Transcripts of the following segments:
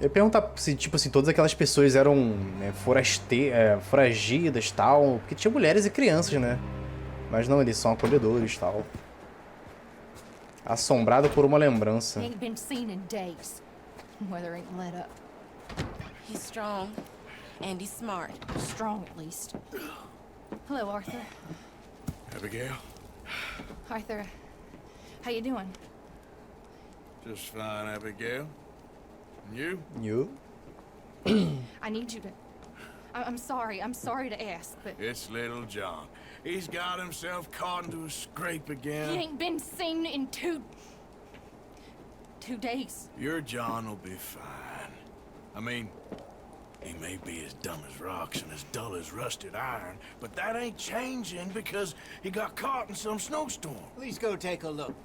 ia perguntar se, tipo assim, todas aquelas pessoas eram foragidas e tal. Porque tinha mulheres e crianças, né? Mas não, eles são acolhedores e tal. Assombrado por uma lembrança. Ain't been seen in days. Weather ain't let up. He's strong, and he's smart. Strong, at least. Hello, Arthur. Abigail? Arthur, how you doing? Just fine, Abigail. And you? You? I need you to... I'm sorry to ask, but... It's little John. He's got himself caught into a scrape again. He ain't been seen in two days. Your John will be fine. I mean, he may be as dumb as rocks and as dull as rusted iron, but that ain't changing because he got caught in some snowstorm. Please go take a look.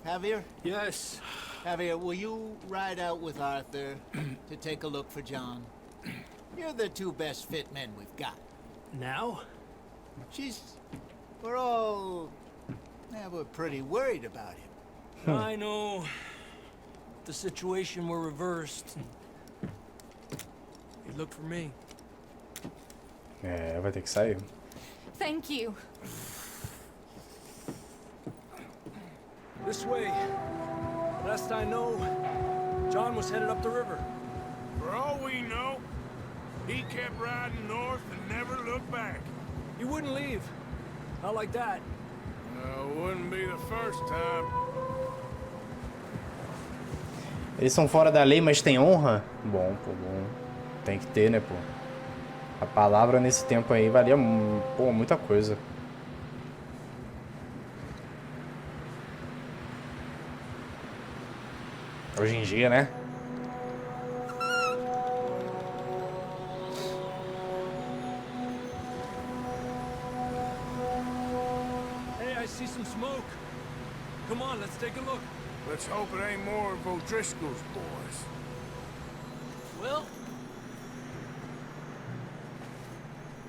Javier? Yes. Javier, will you ride out with Arthur to take a look for John? You're the two best fit men we've got. Now? We're pretty worried about him. I know. The situation were reversed. He looked for me. É, vai ter que sair. Thank you. This way. Last I know, John was headed up the river. For all we know, he kept riding north and never looked back. He wouldn't leave. Not like that. Wouldn't be the first time. Eles são fora da lei, mas tem honra? Bom, pô, bom. Tem que ter, né, pô. A palavra nesse tempo aí valia, pô, muita coisa. Hoje em dia, né? Hey, I see some smoke. Come on, let's take a look. Let's hope it ain't more of O'Driscoll's boys. Well,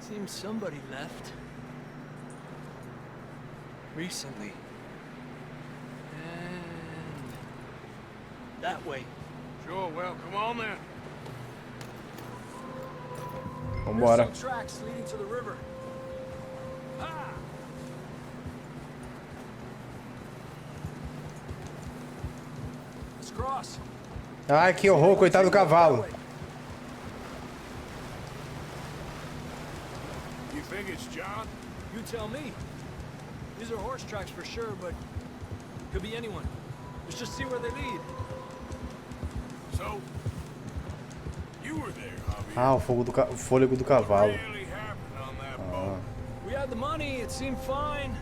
seems somebody left. Recently. And that way. Sure, well, come on then. Vambora. There's some tracks leading to the river. Ah! Let's cross. Ai, que horror, coitado do cavalo. You think it's John? You tell me. These are horse tracks for sure, but could be anyone. Let's just see where they lead. So, you were there, Javier. Ah, o fôlego do What cavalo. really happened on that boat? We had the money, it seemed fine.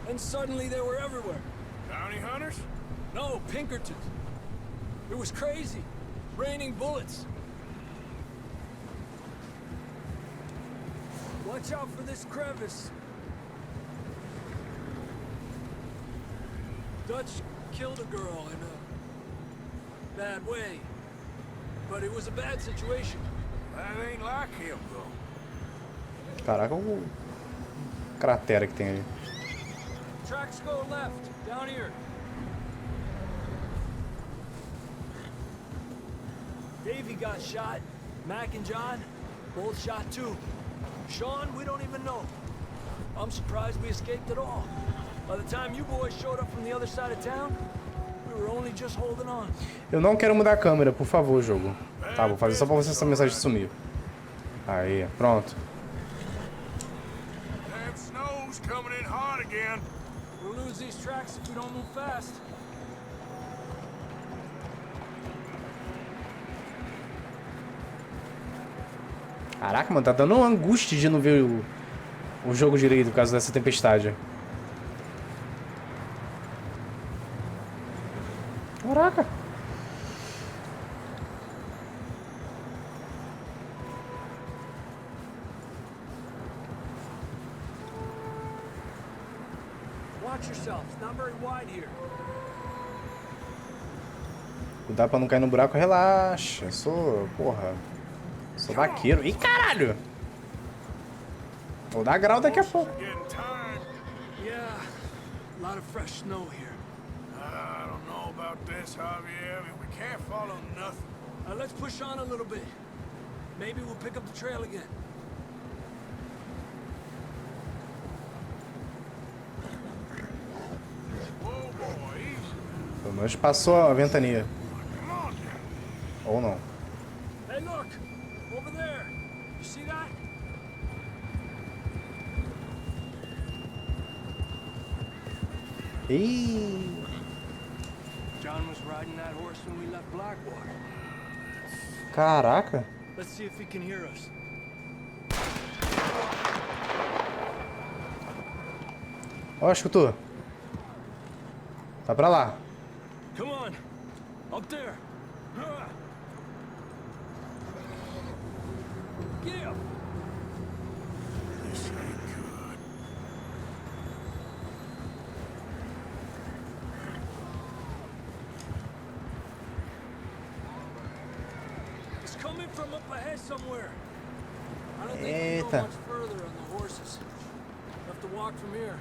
And suddenly they were everywhere. Bounty hunters? No, Pinkertons. It was crazy. Raining bullets. Watch out for this crevice. Dutch killed a girl in a bad way. But it was a bad situation. That ain't like him, though. Caraca, o cratera que tem aí. Tracks go left, down here. Davey got shot. Mac and John, both shot too. Sean, we don't even know. I'm surprised we escaped at all. By the time you boys showed up from the other side of town, we were only just holding on. Eu não quero mudar a câmera, por favor, jogo. Tá, vou fazer só pra você essa mensagem sumir. Aí, pronto. Damn snow's coming in hot again. We'll lose these tracks if we don't move fast. Caraca, mano, tá dando uma angústia de não ver o jogo direito por causa dessa tempestade. Caraca. Watch yourself. It's not very wide here. Cuidado pra não cair no buraco, relaxa. Eu sou, porra, sou vaqueiro. Ih, caralho! Vou dar grau daqui a pouco. Getting tired. Yeah, a lot of fresh snow here. I don't know about this, Javier. I mean, we can't follow nothing. Let's push on a little bit. Maybe we'll pick up the trail again. Whoa, boy, easy. Pelo menos passou a ventania. Come on, now. Ou não. Hey, look! Over there! You see that? Ih, John was riding that horse when we left Blackwater. caraca. Let's see if he can hear us. Ó, escutou. Tá pra lá. Come on! Up there! Yeah! This ain't good. It's coming from up ahead somewhere. I don't think we can Eita. go much further on the horses. We'll have to walk from here.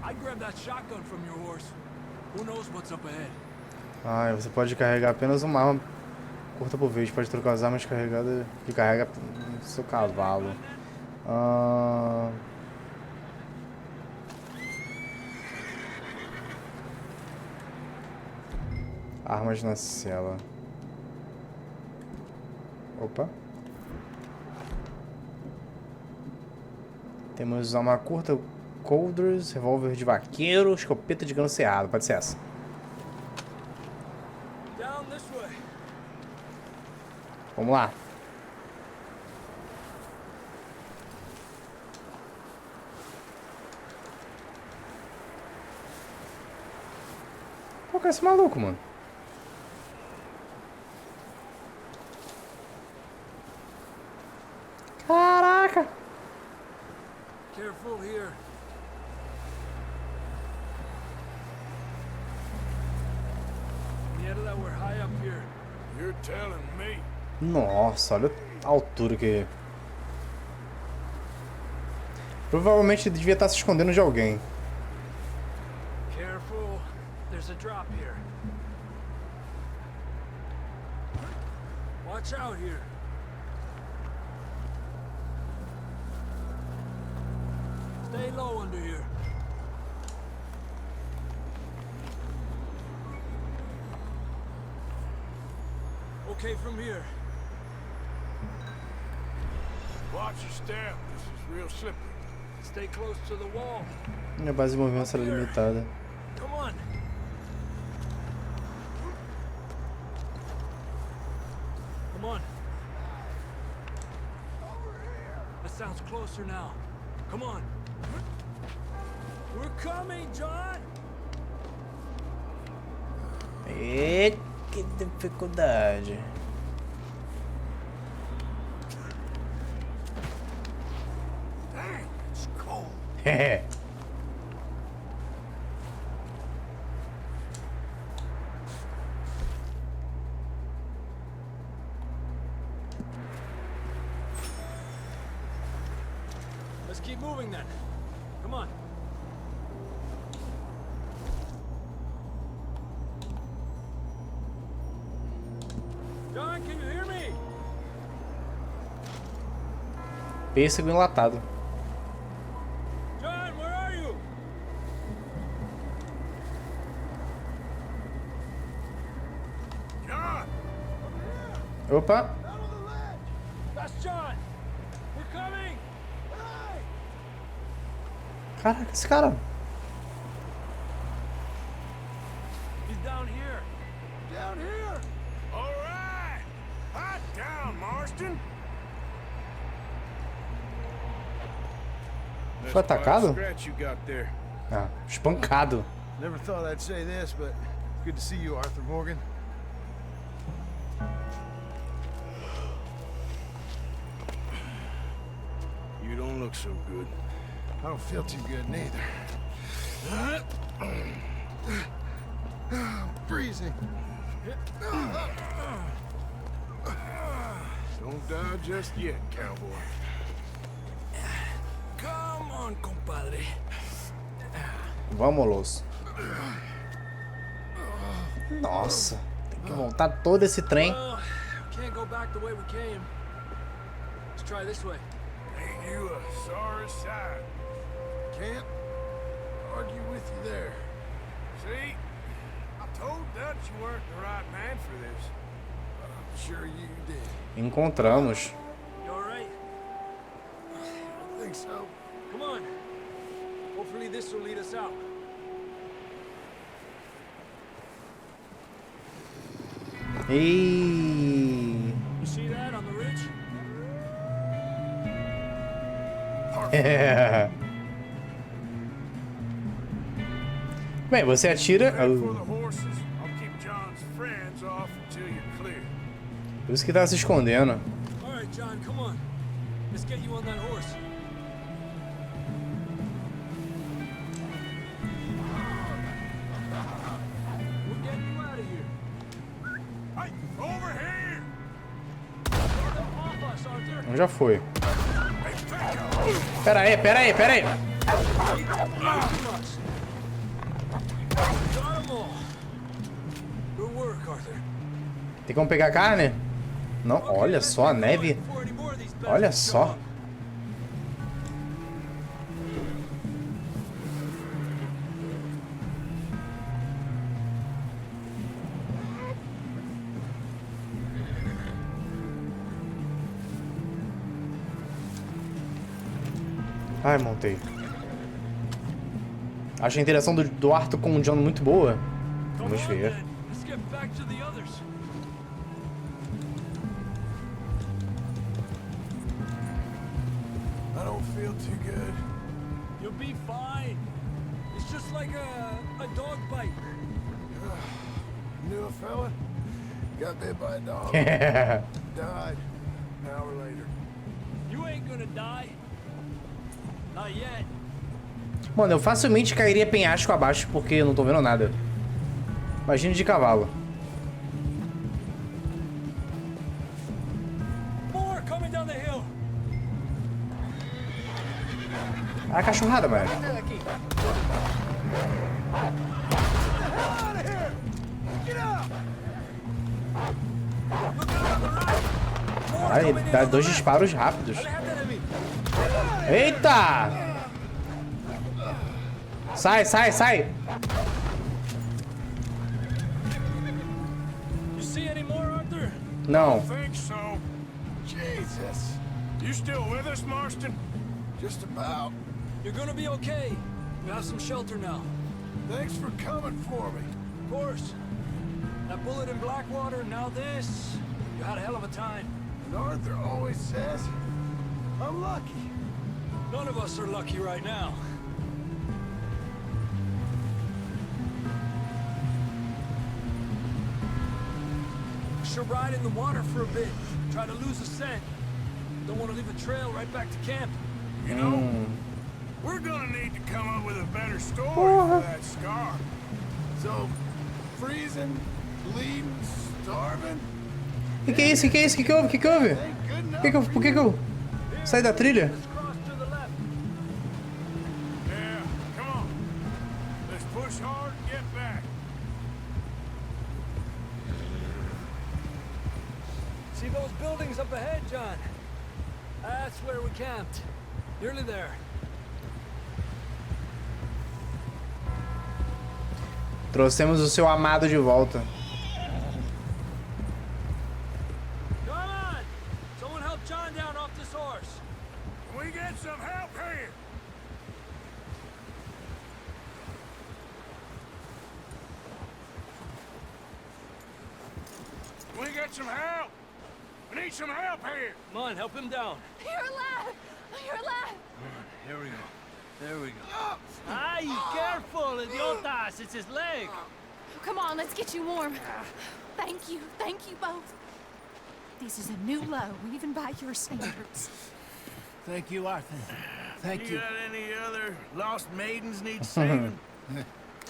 I grabbed that shotgun from your horse. Who knows what's up ahead? Ah, você pode carregar apenas uma arma curta por vez. Pode trocar as armas carregadas que carrega no seu cavalo. Armas na cela. Opa. Temos uma curta Colders, revólver de vaqueiro, escopeta de granceado. Pode ser essa. Down this way. Vamos lá. Qual que é esse maluco, mano? Caraca! Careful here. Mierda, we're high up here. You're telling me. Nossa, olha a altura que... Provavelmente ele devia estar se escondendo de alguém. Careful. There's a drop here. Watch out here. Stay low under here. Okay, from here. Watch your step. This is real slippery. Stay close to the wall. Minha base de movimento será limitada. Come on. Come on. That sounds closer now. Come on. We're coming, John. Eita, que dificuldade. Dang, it's cold. É. Let's keep moving then. Come on. John, can you hear me? Pêssego enlatado. John, where are you? John! Opa. That's John. We're coming. Caraca, esse cara. He's down here. Down here. All right! Hot down, Marston! Foi atacado? Scratch you got there. Ah, espancado. Never thought I'd say this, but good to see you, Arthur Morgan. You don't look so good. I don't feel too good neither. Freezing. Don't die just yet, cowboy. Come on, compadre. Vamos, Los. Nossa, tem Que voltar todo esse trem. Well, we can't go back the way we came. Let's try this way. Ain't you a sorry sight? Can't argue with you there. See? I told Dutch you weren't the right man for this. I'm sure you did. Encontramos. You alright? I think so. Come on. Hopefully this will lead us out. E You see that on the ridge? Bem, você atira. Head for the horses. I'll keep John's friends off until you're clear. Por isso que tá se escondendo. Alright, John, come on. Let's get you on that horse. We're getting you out of here. Hey, over here! Get them off us, Arthur. Já foi. Hey, Franco! Pera aí. Got 'em all. Good work, Arthur. Tem como pegar carne? Não, olha só a neve. Before any more of these Olha bastards só. come up. Ai, montei. Acho a interação do Arthur com o John muito boa. Come Vamos on, ver. then. Let's get back to the others. I don't feel too good. You'll be fine. It's just like a dog bite. Knew a fella? Got bit by a dog. Died. An hour later. You ain't gonna die. Not yet. Mano, eu facilmente cairia penhasco abaixo porque eu não tô vendo nada. Imagina de cavalo. More coming down the hill. A cachorrada, mano. Caralho, ele dá 2 disparos rápidos. Eita! Sai! You see any more, Arthur? Não. Think so. Jesus. You still with us, Marston? Just about. You're gonna be okay. We have some shelter now. Thanks for coming for me. Of course. That bullet in Blackwater, now this. You had a hell of a time. And Arthur always says, I'm lucky. None of us are lucky right now. Should ride in the water for a bit. Try to lose a scent. Don't want to leave a trail right back to camp. You know, we're gonna need to come up with a better story for that scar. So, freezing, bleeding, starving. Que é isso? Que que houve? Ain't good enough Por que eu saí da trilha? Let's cross to the left. Yeah, come on. Let's push hard and get back. See those buildings up ahead, John? That's where we camped. Nearly there. Trouxemos o seu amado de volta. Come on! Someone help John down off this horse. Can we get some help here? Can we get some help? We need some help here. Come on, help him down. You're alive! You're alive! Here we go. There we go. Ay, careful, idiotas! It's his leg. Come on, let's get you warm. Thank you both. This is a new low, even by your standards. Thank you, Arthur. Thank You you. got any other lost maidens need saving?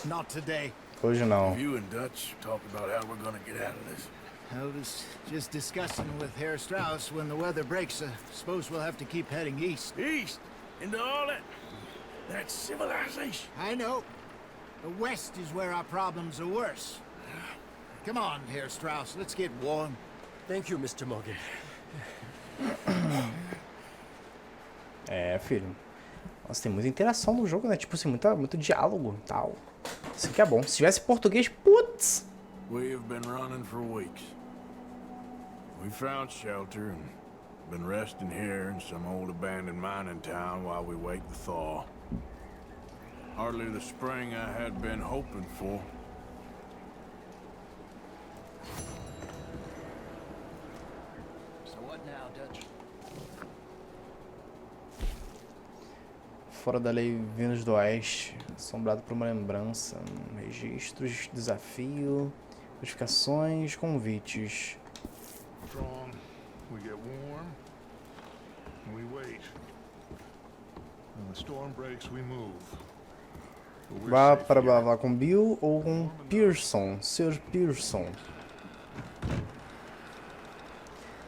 Not today. Hoje não. You and Dutch talked about how we're gonna get out of this. I was just discussing with Herr Strauss when the weather breaks. Suppose we'll have to keep heading east. East, into all that civilization. I know. The west is where our problems are worse. Come on here, Strauss. Let's get warm. Thank you, Mr. Morgan. É, filho. Nossa, tem muita interação no jogo, né? Tipo assim, muito diálogo e tal. Isso aqui é bom. Se tivesse português, putz! We have been running for weeks. We found shelter and been resting here in some old abandoned mining town while we wait the thaw. Hardly the spring I had been hoping for. So what now, Dutch? Fora da lei, vindos do oeste. Assombrado por uma lembrança. Registros, desafio, notificações, convites. Strong. We get warm. And we wait. When the storm breaks, we move. But we're Vá safe para here. falar com Bill ou com Pearson, Sr. Pearson.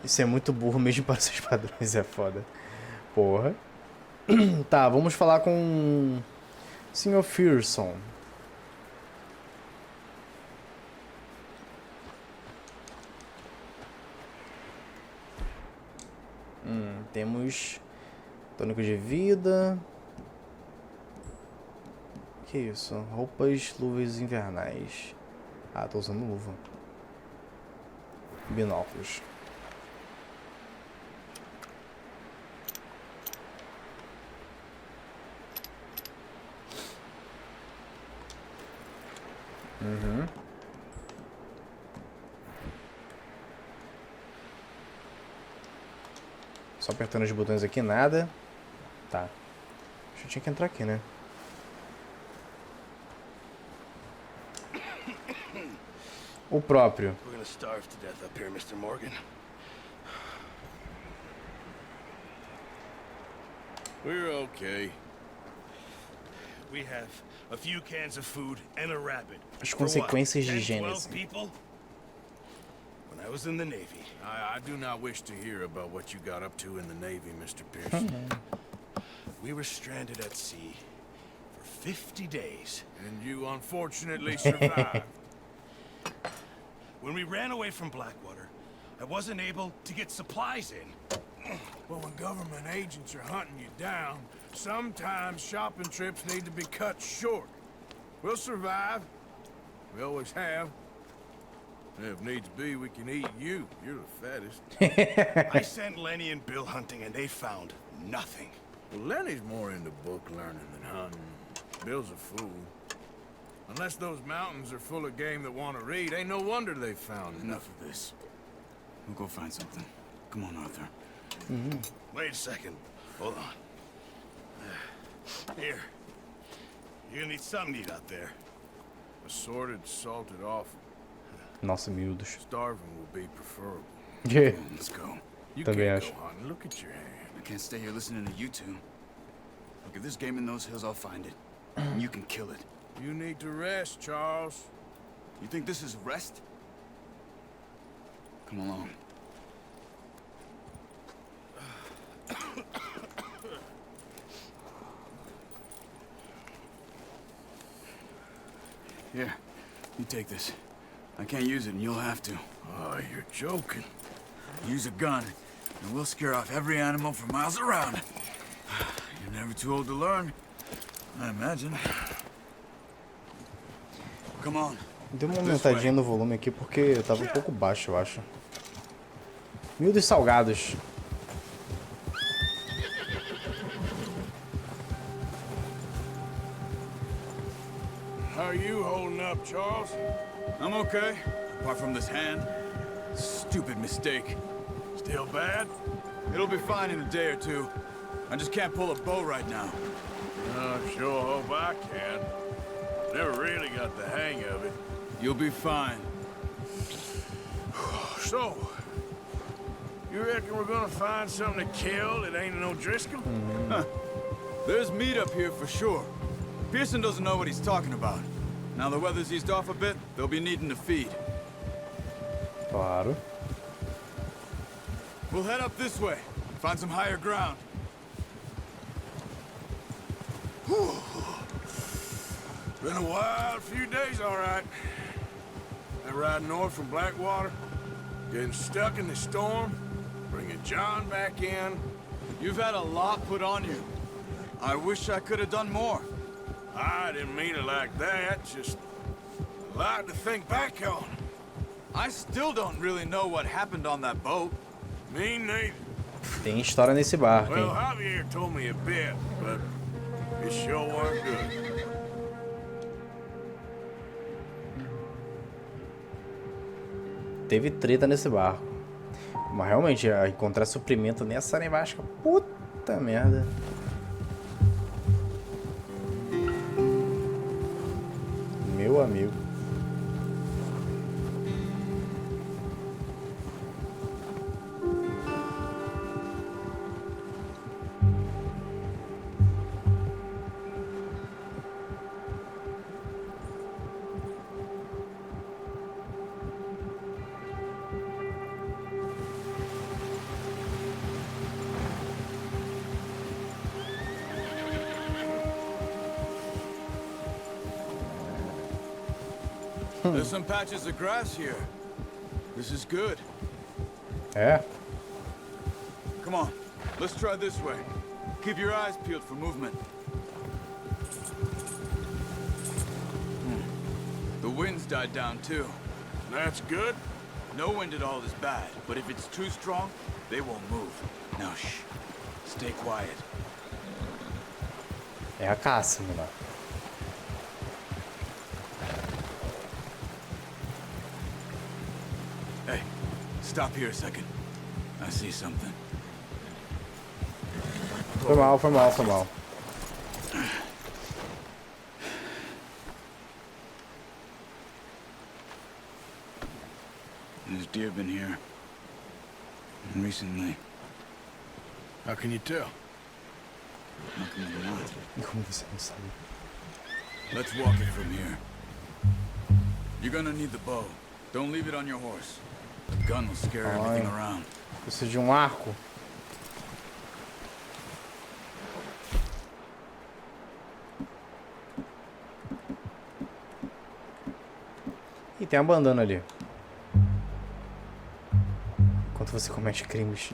Isso é muito burro mesmo para seus padrões, é foda. Porra. Tá, vamos falar com o Sr. Pearson. Temos tônico de vida. Que isso? Roupas, luvas invernais. Ah, tô usando luva. Binóculos. Só apertando os botões aqui, nada. Tá. Acho que tinha que entrar aqui, né? O próprio. We're gonna starve to death up here, Mr. Morgan. We're okay. We have a few cans of food and a rabbit. As consequências de 10, 12 Gênesis. people? When I was in the Navy. I do not wish to hear about what you got up to in the Navy, Mr. Pearson. We were stranded at sea for 50 days. And you unfortunately survived. When we ran away from Blackwater, I wasn't able to get supplies in. Well, when government agents are hunting you down, sometimes shopping trips need to be cut short. We'll survive. We always have. If needs be, we can eat you. You're the fattest. I sent Lenny and Bill hunting and they found nothing. Well, Lenny's more into book learning than hunting. Bill's a fool. Unless those mountains are full of game that want to read, ain't no wonder they found Enough of this. We'll go find something. Come on, Arthur. Wait a second. Hold on. Here. You're gonna need something to eat out there. Assorted, salted offal. Nossa, miúdos. Starving will be preferable. Yeah. Let's go. You Também can't acho. go hunting. Look at your hand. I can't stay here listening to you two. Look, if there's game in those hills, I'll find it. And you can kill it. You need to rest, Charles. You think this is rest? Come along. Here, you take this. I can't use it, and you'll have to. Oh, you're joking. Use a gun, and we'll scare off every animal for miles around. You're never too old to learn, I imagine. Come on. Deu uma aumentadinha no volume aqui porque tava um pouco baixo, eu acho. Miúdos salgados. How are you holding up, Charles? I'm okay, apart from this hand. Stupid mistake. Still bad? It'll be fine in a day or two. I just can't pull a bow right now. I sure hope I can. Never really got the hang of it. You'll be fine. So, you reckon we're gonna find something to kill that ain't no Driscoll? There's meat up here for sure. Pearson doesn't know what he's talking about. Now the weather's eased off a bit, they'll be needing to feed. Claro. We'll head up this way, find some higher ground. Been a wild few days, all right. That ride north from Blackwater, getting stuck in the storm, bringing John back in. You've had a lot put on you. I wish I could have done more. I didn't mean it like that, just a lot to think back on. I still don't really know what happened on that boat. Me neither. Tem história nesse barco, Well, hein? Javier told me a bit, but it sure weren't good. Teve treta nesse barco. Mas realmente, encontrar suprimento nessa nevasca, puta merda. Meu amigo. There's some patches of grass here. This is good. É? Come on, let's try this way. Keep your eyes peeled for movement. The wind's died down too. That's good. No wind at all is bad, but if it's too strong, they won't move. Now shh. Stay quiet. É a caça, mano. Hey, stop here a second. I see something. Foi mal, foi mal, foi mal. There's deer been here. Recently. How can you tell? How come they're not? Como você não sabe? Let's walk it from here. You're gonna need the bow. Don't leave it on your horse. The gun will scare everything around. Preciso de um arco. E tem uma bandana ali. Enquanto você comete crimes.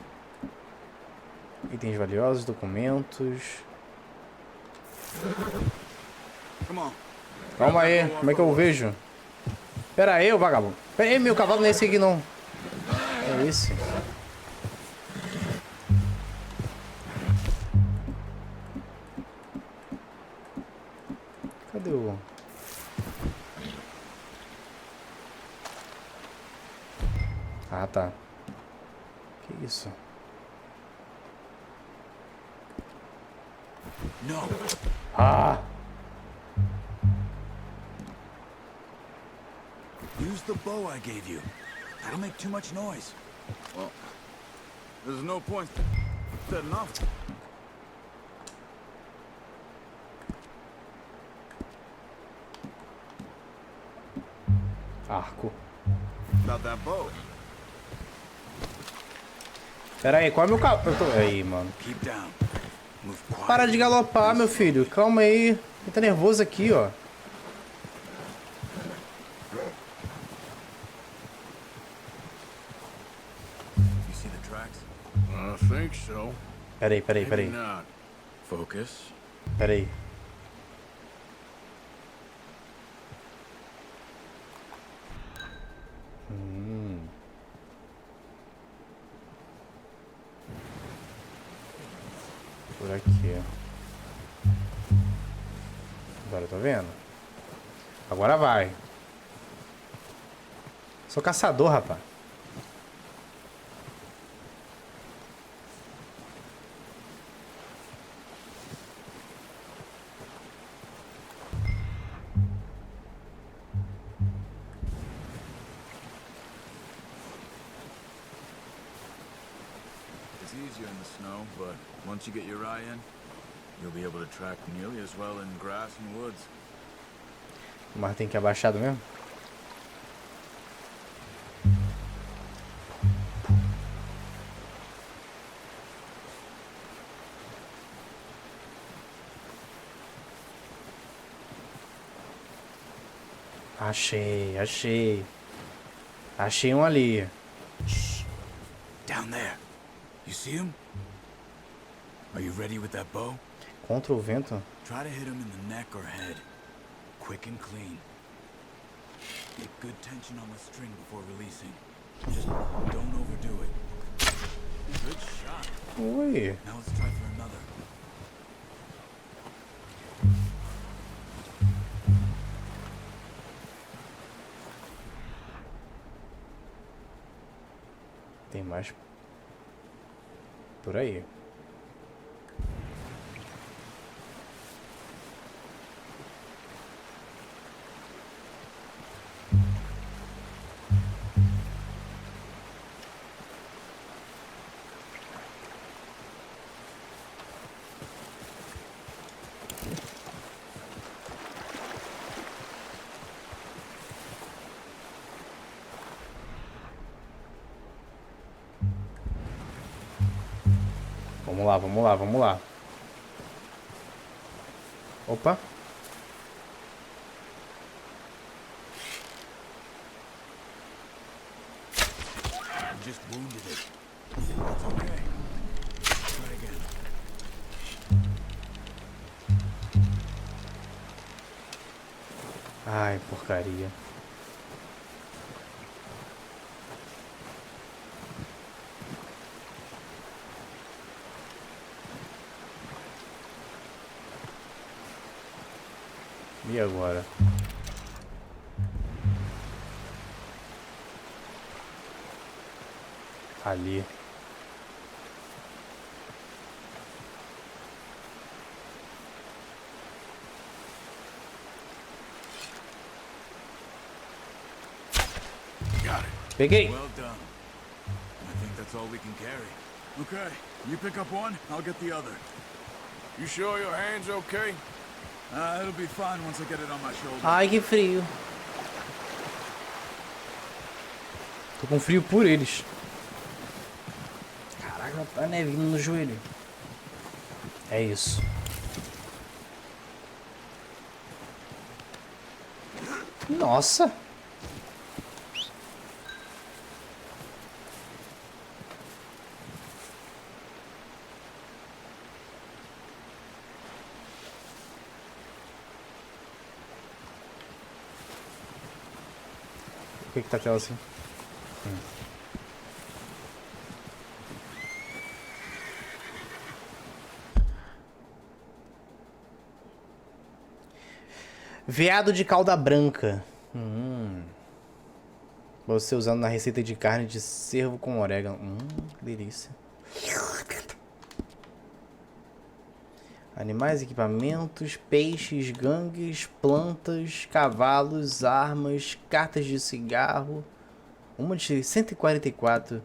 Itens valiosos, documentos. Come on. Calma aí, como é que eu vejo? Pera aí, ô vagabundo. Pera aí, meu cavalo não é esse aqui não. É esse. Cadê o... Ah, tá. Que isso? No. Ah! Use the bow I gave you. That'll make too much noise. Well, there's no point setting off. Arco. About that bow. Pera aí, qual é meu cavalo? Aí, mano. Keep down. Move quiet. Para de galopar, meu filho. Calma aí. Ele tá nervoso aqui, ó. You see the tracks? I think so. Pera aí. Maybe not. Focus. Pera aí. Por aqui. Agora eu tô vendo. Agora vai. Sou caçador, rapaz. It's easier in the snow, but once you get your eye in, you'll be able to track nearly as well in grass and woods. Mas tem que ir abaixado mesmo? Achei. Achei um ali. Shh. Down there. You see him? Are you ready with that bow? Contra o vento. Try to hit him in the neck or head. Quick and clean. Get good tension on the string before releasing. Just don't overdo it. Good shot. Ui. Now let's try for another. Tem mais por aí. Vamos lá, vamos lá, vamos lá. Opa. You just wounded it. It's okay. Try again. Ai, porcaria. E agora? Ali. Got it. Peguei. Well done. I think that's all we can carry. Okay, you pick up one, I'll get the other. You sure your hand's okay? It'll be fine once I get it on my shoulder. Ai, que frio. Tô com frio por eles. Caraca, tá nevinho no joelho. É isso. Nossa. Por que tá a tela assim? Veado de cauda branca. Você usando na receita de carne de cervo com orégano. Que delícia. Animais, equipamentos, peixes, gangues, plantas, cavalos, armas, cartas de cigarro. Uma de 144,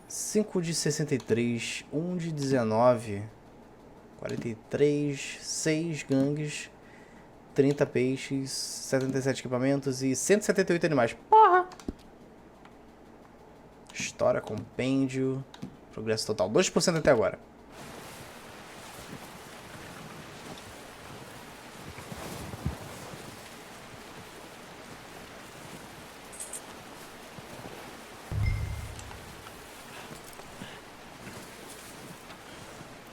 5 de 63, 1 de 19, 43, 6 gangues, 30 peixes, 77 equipamentos e 178 animais. Porra! História, compêndio, progresso total, 2% até agora.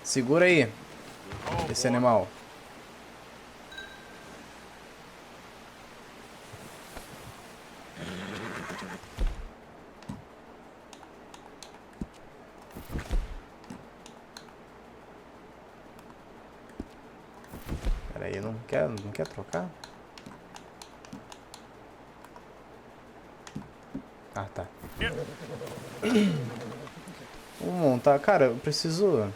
Segura aí, esse animal. Pera aí, não quer trocar? Ah, tá. Vamos montar. Cara, eu preciso...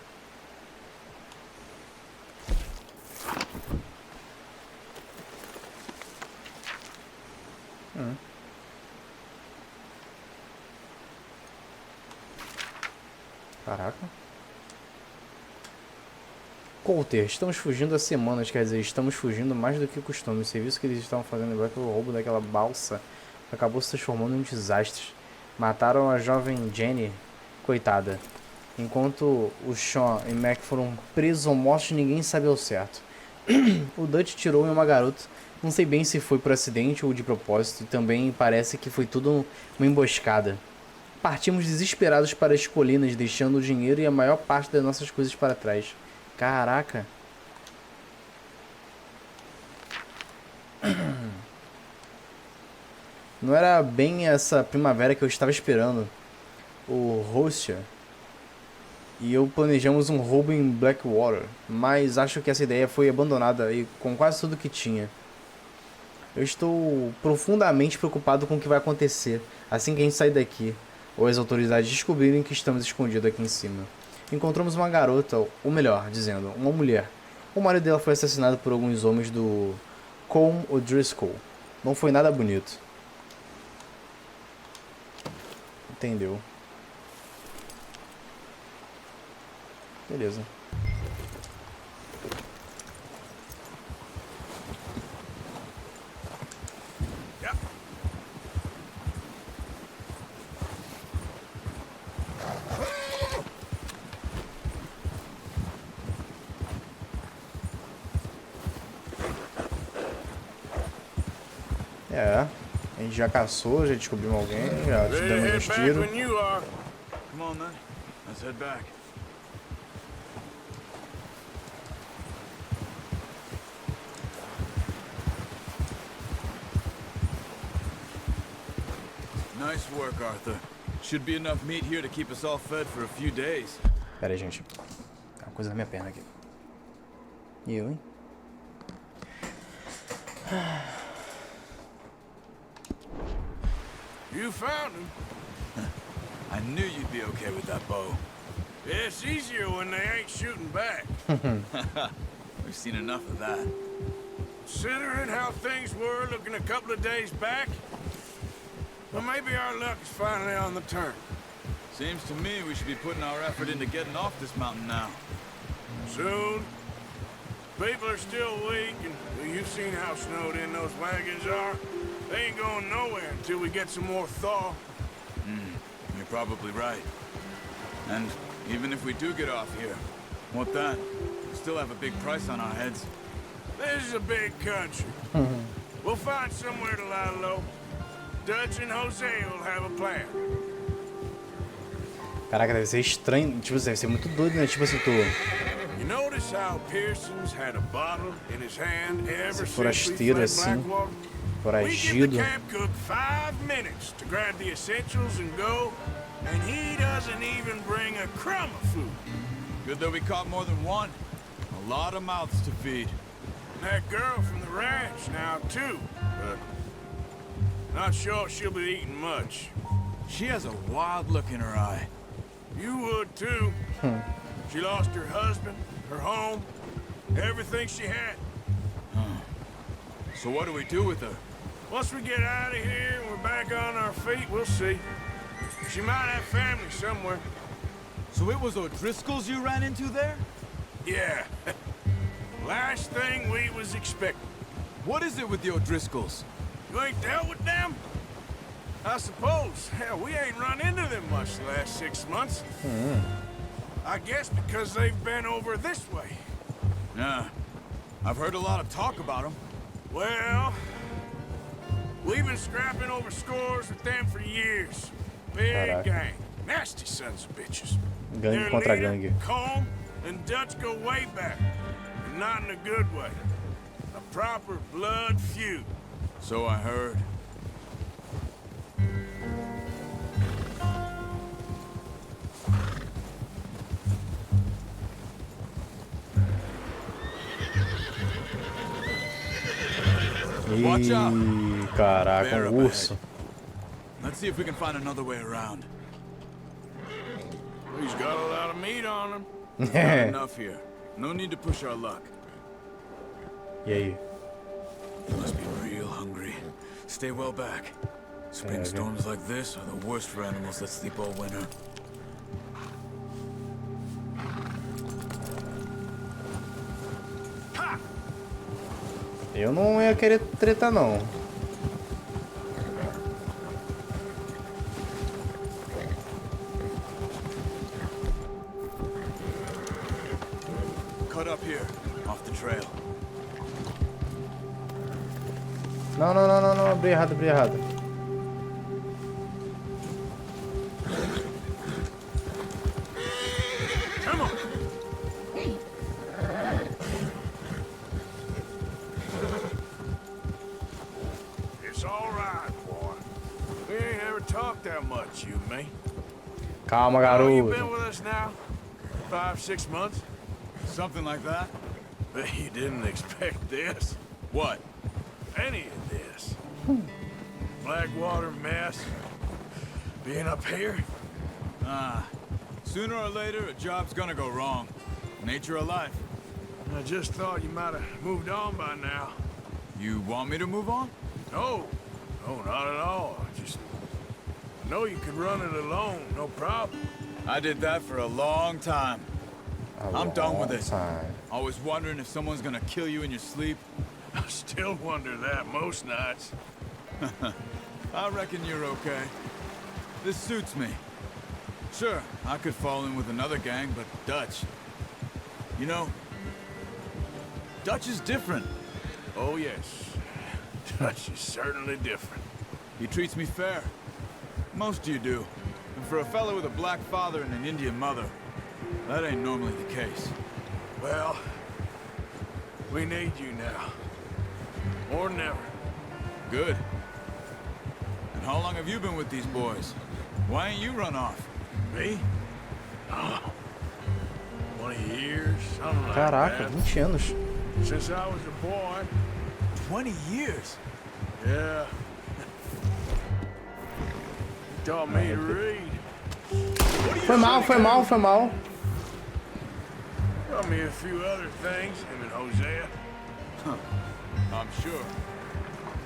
Caraca. Coulter, estamos fugindo há semanas, quer dizer, estamos fugindo mais do que costume. O serviço que eles estavam fazendo agora pelo roubo daquela balsa acabou se transformando em um desastre. Mataram a jovem Jenny, coitada. Enquanto o Sean e Mac foram presos ou mortos, ninguém sabe ao certo. O Dutch tirou em uma garota Não sei bem se foi por acidente ou de propósito, e também parece que foi tudo uma emboscada. Partimos desesperados para as colinas, deixando o dinheiro e a maior parte das nossas coisas para trás. Caraca! Não era bem essa primavera que eu estava esperando. O Rocia e eu planejamos um roubo em Blackwater, mas acho que essa ideia foi abandonada e com quase tudo que tinha. Eu estou profundamente preocupado com o que vai acontecer assim que a gente sair daqui, ou as autoridades descobrirem que estamos escondidos aqui em cima. Encontramos uma garota, ou melhor, dizendo, uma mulher. O marido dela foi assassinado por alguns homens do Colm O'Driscoll. Não foi nada bonito. Entendeu? Beleza. É, a gente já caçou, já descobrimos alguém, já demos uns tiros. Come on then, let's head back. Nice work, Arthur. Should be enough meat here to keep us all fed for a few days. Pera aí, gente. Tem uma coisa na minha perna aqui. E eu, hein? You found him. I knew you'd be okay with that bow. It's easier when they ain't shooting back. We've seen enough of that. Considering how things were looking a couple of days back, well, maybe our luck is finally on the turn. Seems to me we should be putting our effort into getting off this mountain now. Soon. People are still weak, and well, you've seen how snowed in those wagons are. They ain't going nowhere until we get some more thaw. You're probably right. And even if we do get off here, what then? We still have a big price on our heads. This is a big country. We'll find somewhere to lie low. Dutch and Jose will have a plan. Caraca, deve ser estranho, tipo, deve ser muito doido, né? Tipo assim, tu... You notice how Pearson's had a bottle in his hand ever since we forasteiro fled assim, Blackwater? We give foragido. the camp cook 5 minutes to grab the essentials and go, and he doesn't even bring a crumb of food. Good that we caught more than one. A lot of mouths to feed. That girl from the ranch now, too, but not sure she'll be eating much. She has a wild look in her eye. You would, too. She lost her husband, her home, everything she had. So what do we do with her? Once we get out of here and we're back on our feet, we'll see. She might have family somewhere. So it was O'Driscoll's you ran into there? Yeah. Last thing we was expecting. What is it with the O'Driscolls? You ain't dealt with them? I suppose. Hell, we ain't run into them much the last 6 months. I guess because they've been over this way. Yeah. I've heard a lot of talk about them. Well, we've been scrapping over scores with them for years. Big Caraca. gang. Nasty sons of bitches. Gangue Their contra leader, gangue. Colm, and Dutch go way back. And not in a good way. A proper blood feud. So I heard. Watch out. Ih, caraca, Bear up um urso. ahead. Let's see if we can find another way around. He's got a lot of meat on him. Not enough here. No need to push our luck. E aí? You must be real hungry. Stay well back. Spring storms like this are the worst for animals that sleep all winter. Eu não ia querer treta, não. Cut up here, off the trail. Não, não, não, não, não. Abri errado, abri errado. Come on. It's all right, boy. We ain't ever talked that much, you and me. Calma, Oh, you've been garoto. with us now 5, 6 months. Something like that? Bet you didn't expect this. What? Any of this. Blackwater mess. Being up here. Sooner or later, a job's gonna go wrong. Nature of life. I just thought you might have moved on by now. You want me to move on? No. No, not at all. Just know you could run it alone, no problem. I did that for a long time. I'm done with it. Time. Always wondering if someone's gonna kill you in your sleep. I still wonder that most nights. I reckon you're okay. This suits me. Sure, I could fall in with another gang, but Dutch... You know, Dutch is different. Oh, yes. Dutch is certainly different. He treats me fair. Most of you do. And for a fellow with a black father and an Indian mother, that ain't normally the case. Well, we need you now. More than ever. Good. And how long have you been with these boys? Why ain't you run off? Me? Oh, 20 years, something like Caraca, that. 20 anos. Since I was a boy. 20 years? Yeah. Taught me to read. Foi mal, foi mal, foi mal. Taught me a few other things, him and Hosea. I'm sure.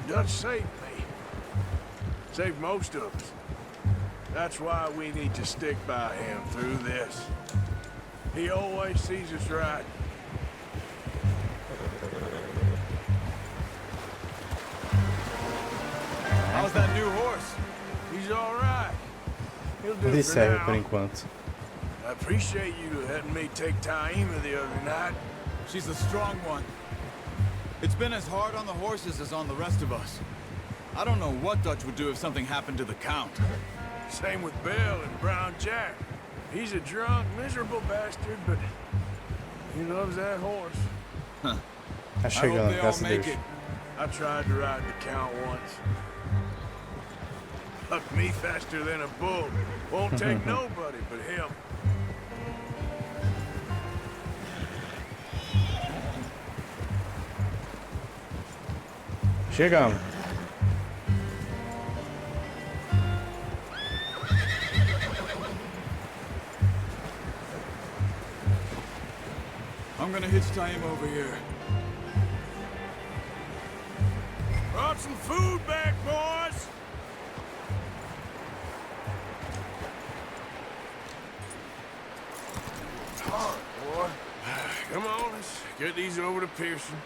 Dutch saved me. Saved most of us. That's why we need to stick by him through this. He always sees us right. How's that new horse? He's all right. He'll do Ele for serve por now. enquanto. I appreciate you letting me take Taima the other night. She's a strong one. It's been as hard on the horses as on the rest of us. I don't know what Dutch would do if something happened to the Count. Same with Bill and Brown Jack. He's a drunk, miserable bastard, but he loves that horse. Tá I hope chegando, they all graças a make Deus. it. I tried to ride the Count once. Hucked me faster than a bull. Won't take nobody but him. Chegamos. I'm gonna hitch Taima over here. Brought some food back, boys. Hard, boy. Come on, let's get these over to Pearson.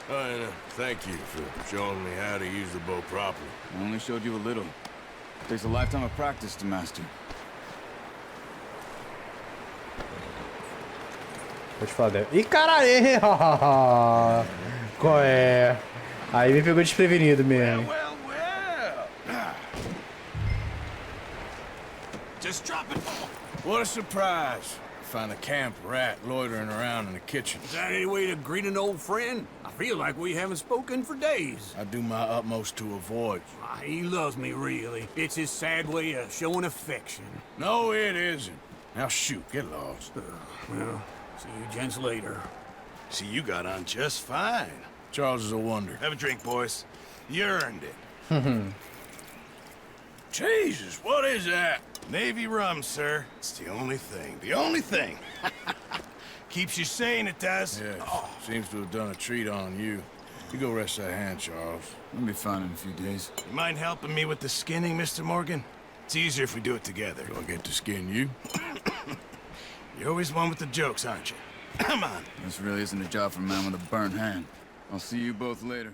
And thank you for showing me how to use the bow properly. I only showed you a little. Takes a lifetime of practice to master. Vou te falar dela. Ih, caralho! Qual é? Aí me pegou desprevenido mesmo. Well, well. Just drop it. What a surprise. Find a camp rat loitering around in the kitchen. Is that any way to greet an old friend? I feel like we haven't spoken for days. I do my utmost to avoid you. He loves me, really. It's his sad way of showing affection. No, it isn't. Now shoot, get lost. Well, see you gents later. See, you got on just fine. Charles is a wonder. Have a drink, boys. You earned it. Jesus, what is that? Navy rum, sir. It's the only thing. The only thing. Keeps you sane, it does. Yes, seems to have done a treat on you. You go rest that hand, Charles. I'll be fine in a few days. You mind helping me with the skinning, Mr. Morgan? It's easier if we do it together. Do I get to skin you? You're always one with the jokes, aren't you? Come on. This really isn't a job for a man with a burnt hand. I'll see you both later.